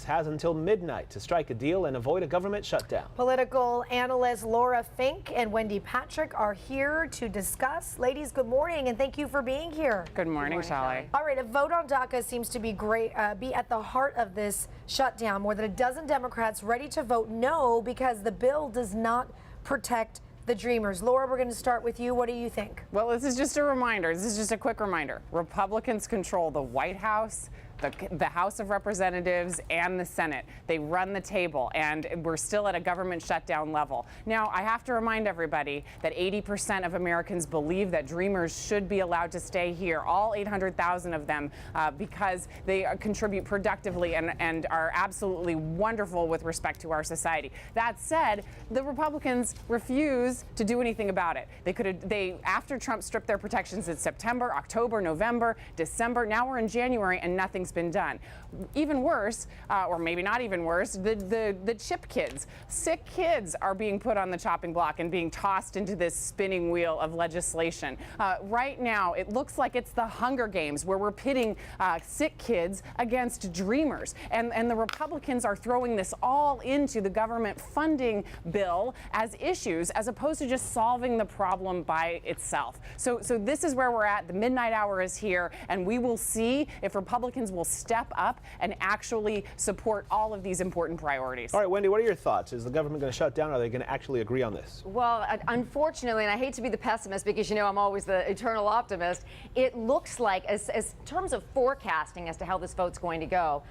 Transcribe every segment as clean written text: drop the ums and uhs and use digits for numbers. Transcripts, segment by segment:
has until midnight to strike a deal and avoid a government shutdown. Political analysts Laura Fink and Wendy Patrick are here to discuss. Ladies, good morning, and thank you for being here. Good morning, Shelly. All right, a vote on DACA seems to be be at the heart of this shutdown. More than a dozen Democrats ready to vote no because the bill does not protect the dreamers. Laura, we're going to start with you. What do you think? Well, this is just a reminder. This is just a quick reminder. Republicans control the White House, the House of Representatives, and the Senate. They run the table, and we're still at a government shutdown level. Now, I have to remind everybody that 80% of Americans believe that dreamers should be allowed to stay here, all 800,000 of them, because they contribute productively and are absolutely wonderful with respect to our society. That said, the Republicans refuse to do anything about it. After Trump stripped their protections in September, October, November, December, now we're in January and nothing's been done. Even worse, or maybe not even worse, the chip kids, sick kids are being put on the chopping block and being tossed into this spinning wheel of legislation. Right now, it looks like it's the Hunger Games where we're pitting sick kids against dreamers. And the Republicans are throwing this all into the government funding bill as issues as opposed to just solving the problem by itself. So this is where we're at. The midnight hour is here, and we will see if Republicans will step up and actually support all of these important priorities. All right, Wendy, what are your thoughts? Is the government going to shut down? Or are they going to actually agree on this? Well, unfortunately, and I hate to be the pessimist because, you know, I'm always the eternal optimist, it looks like, as terms of forecasting as to how this vote's going to go,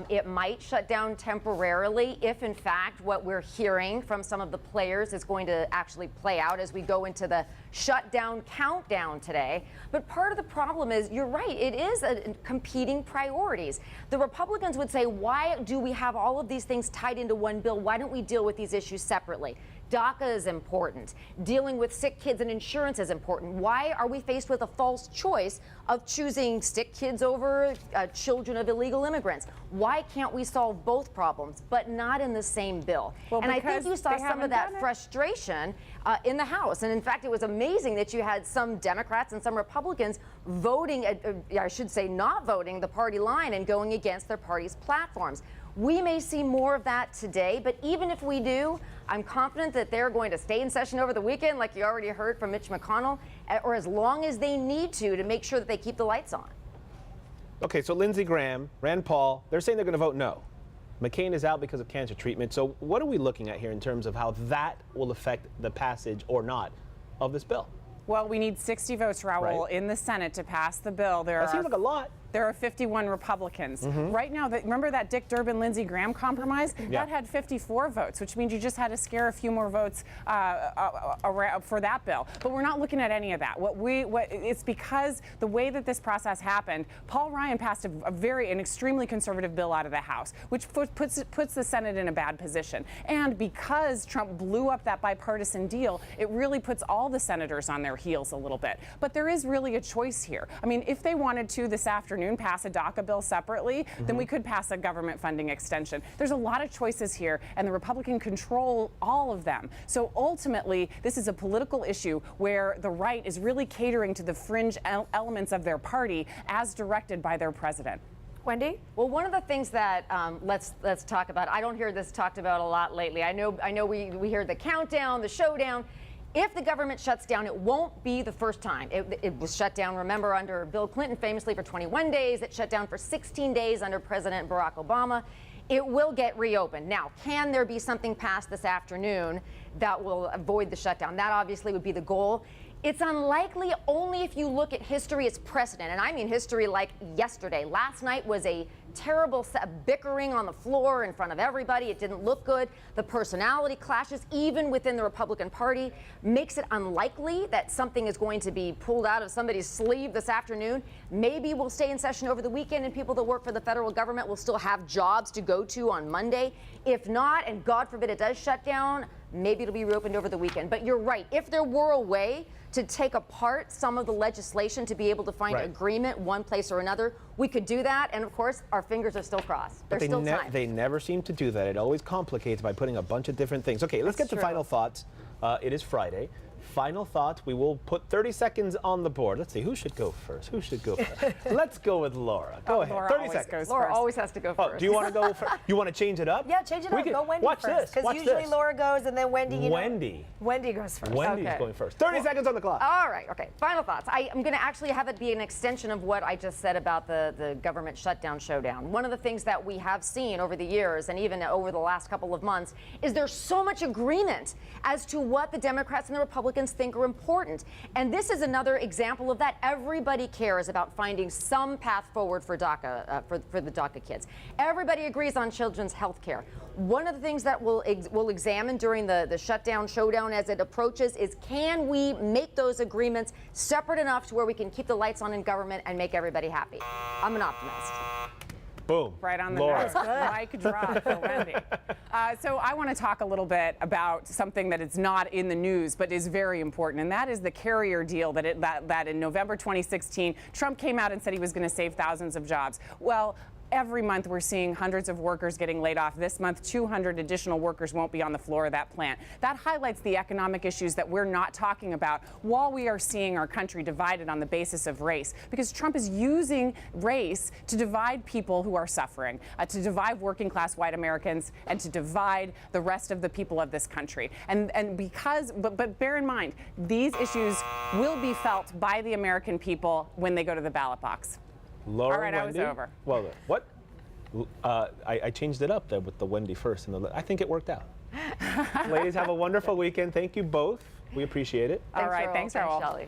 it might shut down temporarily if, in fact, what we're hearing from some of the players is going to actually play out as we go into the shutdown countdown today. But part of the problem is, you're right, it is competing priorities. The Republicans would say, why do we have all of these things tied into one bill? Why don't we deal with these issues separately? DACA is important. Dealing with sick kids and insurance is important. Why are we faced with a false choice of choosing sick kids over children of illegal immigrants? Why can't we solve both problems, but not in the same bill? Well, and I think you saw some of that frustration in the House. And in fact, it was amazing that you had some Democrats and some Republicans voting, I should say not voting the party line and going against their party's platforms. We may see more of that today, but even if we do, I'm confident that they're going to stay in session over the weekend, like you already heard from Mitch McConnell, or as long as they need to make sure that they keep the lights on. Okay, so Lindsey Graham, Rand Paul, they're saying they're going to vote no. McCain is out because of cancer treatment. So what are we looking at here in terms of how that will affect the passage or not of this bill? Well, we need 60 votes, Raul, right, in the Senate to pass the bill. That seems like a lot. There are 51 Republicans. Right now, remember that Dick Durbin, Lindsey Graham compromise? Yeah. That had 54 votes, which means you just had to scare a few more votes for that bill. But we're not looking at any of that. It's because the way that this process happened, Paul Ryan passed an extremely conservative bill out of the House, which puts the Senate in a bad position. And because Trump blew up that bipartisan deal, it really puts all the senators on their heels a little bit. But there is really a choice here. I mean, if they wanted to this afternoon pass a DACA bill separately, then we could pass a government funding extension. There's a lot of choices here, and the Republicans control all of them. So ultimately, this is a political issue where the right is really catering to the fringe elements of their party as directed by their president. Wendy? Well, one of the things that let's talk about, I don't hear this talked about a lot lately. I know we hear the countdown, the showdown. If the government shuts down, it won't be the first time. It was shut down, remember, under Bill Clinton, famously for 21 days. It shut down for 16 days under President Barack Obama. It will get reopened. Now, can there be something passed this afternoon that will avoid the shutdown? That obviously would be the goal. It's unlikely only if you look at history as precedent, and I mean history like yesterday. Last night was a terrible bickering on the floor in front of everybody. It didn't look good. The personality clashes, even within the Republican Party, makes it unlikely that something is going to be pulled out of somebody's sleeve this afternoon. Maybe we'll stay in session over the weekend and people that work for the federal government will still have jobs to go to on Monday. If not, and God forbid it does shut down, maybe it'll be reopened over the weekend. But you're right. If there were a way to take apart some of the legislation to be able to find agreement one place or another, we could do that. And of course, our fingers are still crossed. There's still time. They never seem to do that. It always complicates by putting a bunch of different things. Okay, let's get to final thoughts. It is Friday. Final thoughts. We will put 30 seconds on the board. Let's see, who should go first? Who should go first? Let's go with Laura. Go ahead. Laura 30 always seconds. goes Laura first. always has to go first. Oh, do you want to go first? You want to change it up? Yeah, change it We up. can- Go Wendy watch first. this. Watch Usually this. Laura goes and then Wendy, you know. Wendy goes first. Wendy's Okay. going first. 30 seconds on the clock. All right, okay. Final thoughts. I'm going to actually have it be an extension of what I just said about the government shutdown showdown. One of the things that we have seen over the years and even over the last couple of months is there's so much agreement as to what the Democrats and the Republicans think are important. And this is another example of that. Everybody cares about finding some path forward for DACA, for the DACA kids. Everybody agrees on children's health care. One of the things that we'll examine during the shutdown showdown as it approaches is, can we make those agreements separate enough to where we can keep the lights on in government and make everybody happy? I'm an optimist. Boom. Right on the Laura. nose. Mic drop for Wendy. So I want to talk a little bit about something that is not in the news but is very important, and that is the carrier deal that in November 2016, Trump came out and said he was going to save thousands of jobs. Well, every month we're seeing hundreds of workers getting laid off. This month, 200 additional workers won't be on the floor of that plant. That highlights the economic issues that we're not talking about while we are seeing our country divided on the basis of race. Because Trump is using race to divide people who are suffering, to divide working class white Americans, and to divide the rest of the people of this country. But bear in mind, these issues will be felt by the American people when they go to the ballot box. Laura, All right, Wendy. I was over. Well, what? I changed it up there with the Wendy first. I think it worked out. Ladies, have a wonderful weekend. Thank you both. We appreciate it. All right, Raul. thanks, Raul. Shelley.